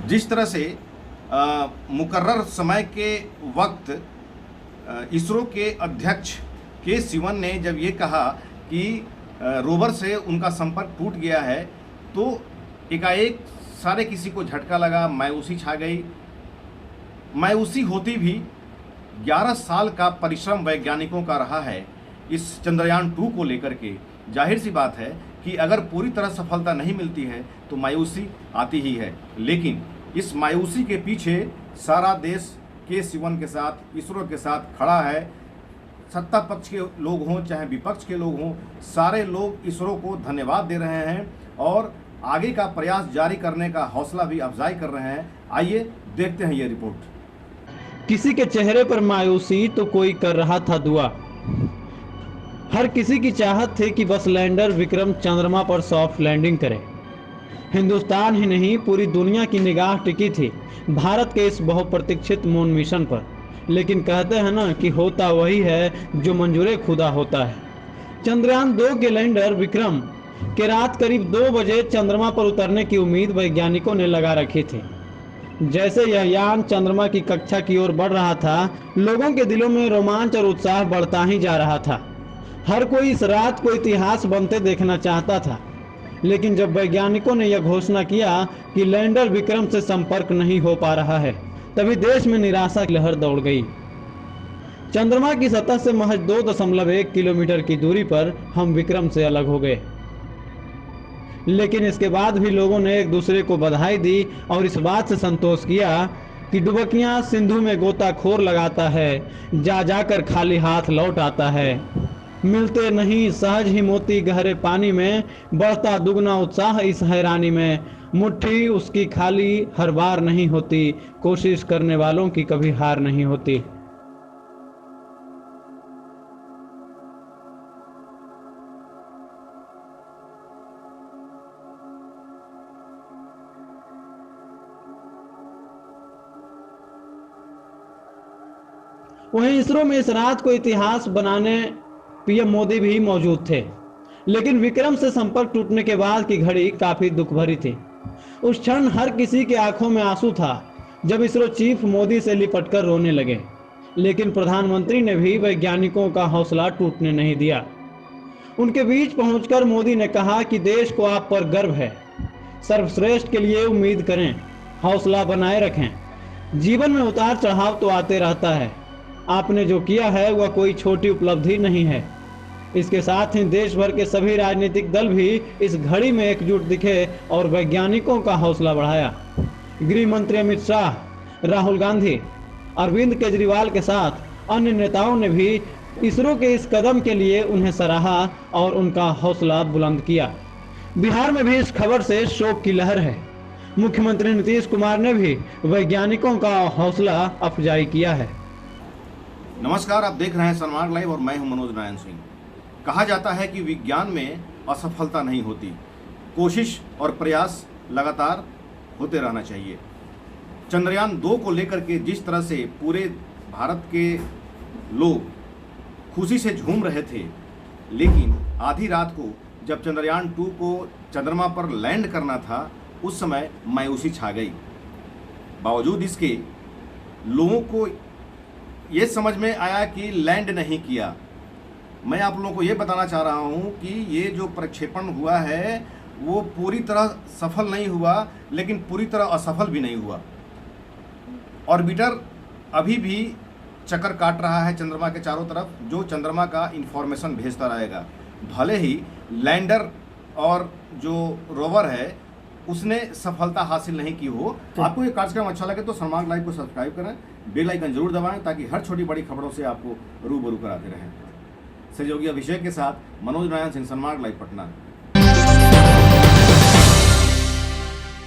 जिस तरह से मुकर्रर समय के वक्त इसरो के अध्यक्ष के सिवन ने जब ये कहा कि रोवर से उनका संपर्क टूट गया है, तो एकाएक सारे किसी को झटका लगा, मायूसी छा गई। मायूसी होती भी 11 साल का परिश्रम वैज्ञानिकों का रहा है इस चंद्रयान 2 को लेकर के। जाहिर सी बात है कि अगर पूरी तरह सफलता नहीं मिलती है तो मायूसी आती ही है, लेकिन इस मायूसी के पीछे सारा देश के सिवन के साथ, इसरो के साथ खड़ा है। सत्ता पक्ष के लोग हों चाहे विपक्ष के लोग हों, सारे लोग इसरो को धन्यवाद दे रहे हैं और आगे का प्रयास जारी करने का हौसला भी अफजाई कर रहे हैं। आइए देखते हैं ये रिपोर्ट। किसी के चेहरे पर मायूसी तो कोई कर रहा था दुआ। हर किसी की चाहत थी कि बस लैंडर विक्रम चंद्रमा पर सॉफ्ट लैंडिंग करे। हिंदुस्तान ही नहीं पूरी दुनिया की निगाह टिकी थी भारत के इस बहुप्रतीक्षित मून मिशन पर। लेकिन कहते हैं ना कि होता वही है जो मंजूरे खुदा होता है। चंद्रयान 2 के लैंडर विक्रम के रात करीब 2 बजे चंद्रमा पर उतरने की उम्मीद वैज्ञानिकों ने लगा रखी थी। जैसे यह यान चंद्रमा की कक्षा की ओर बढ़ रहा था, लोगों के दिलों में रोमांच और उत्साह बढ़ता ही जा रहा था। हर कोई इस रात को इतिहास बनते देखना चाहता था। लेकिन जब वैज्ञानिकों ने यह घोषणा किया कि लैंडर विक्रम से संपर्क नहीं हो पा रहा है, तभी देश में निराशा की लहर दौड़ गई। चंद्रमा की सतह से महज 2.1 किलोमीटर की दूरी पर हम विक्रम से अलग हो गए। लेकिन इसके बाद भी लोगों ने एक दूसरे को बधाई दी और इस बात से संतोष किया कि डुबकियां सिंधु में गोताखोर लगाता है, जा जाकर खाली हाथ लौट आता है। मिलते नहीं सहज ही मोती गहरे पानी में, बढ़ता दुगना उत्साह इस हैरानी में। मुट्ठी उसकी खाली हर बार नहीं होती, कोशिश करने वालों की कभी हार नहीं होती। वहीं इसरो में इस रात को इतिहास बनाने पीएम मोदी भी मौजूद थे। लेकिन विक्रम से संपर्क टूटने के बाद की घड़ी काफी दुख भरी थी। उस क्षण हर किसी के आंखों में आंसू था जब इसरो चीफ मोदी से लिपटकर रोने लगे। लेकिन प्रधानमंत्री ने भी वैज्ञानिकों का हौसला टूटने नहीं दिया। उनके बीच पहुंचकर मोदी ने कहा कि देश को आप पर गर्व है, सर्वश्रेष्ठ के लिए उम्मीद करें, हौसला बनाए रखें। जीवन में उतार चढ़ाव तो आते रहता है, आपने जो किया है वह कोई छोटी उपलब्धि नहीं है। इसके साथ ही देश भर के सभी राजनीतिक दल भी इस घड़ी में एकजुट दिखे और वैज्ञानिकों का हौसला बढ़ाया। गृह मंत्री अमित शाह, राहुल गांधी, अरविंद केजरीवाल के साथ अन्य नेताओं ने भी इसरो के इस कदम के लिए उन्हें सराहा और उनका हौसला बुलंद किया। बिहार में भी इस खबर से शोक की लहर है। मुख्यमंत्री नीतीश कुमार ने भी वैज्ञानिकों का हौसला अफजाई किया है। नमस्कार, आप देख रहे हैं सनमार्ग लाइव और मैं हूं मनोज नारायण सिंह। कहा जाता है कि विज्ञान में असफलता नहीं होती, कोशिश और प्रयास लगातार होते रहना चाहिए। चंद्रयान 2 को लेकर के जिस तरह से पूरे भारत के लोग खुशी से झूम रहे थे, लेकिन आधी रात को जब चंद्रयान 2 को चंद्रमा पर लैंड करना था, उस समय मायूसी छा गई। बावजूद इसके लोगों को ये समझ में आया कि लैंड नहीं किया। मैं आप लोगों को ये बताना चाह रहा हूँ कि ये जो प्रक्षेपण हुआ है वो पूरी तरह सफल नहीं हुआ, लेकिन पूरी तरह असफल भी नहीं हुआ। ऑर्बिटर अभी भी चक्कर काट रहा है चंद्रमा के चारों तरफ, जो चंद्रमा का इंफॉर्मेशन भेजता रहेगा। भले ही लैंडर और जो रोवर है उसने सफलता हासिल नहीं की हो। आपको ये कार्यक्रम अच्छा लगे तो सनमार्ग लाइव को सब्सक्राइब करें, बेल आइकन जरूर दबाएं ताकि हर छोटी बड़ी खबरों से आपको रूबरू कराते रहें। सहयोगी अभिषेक के साथ मनोज नारायण सिंह, सनमार्ग लाइव, पटना।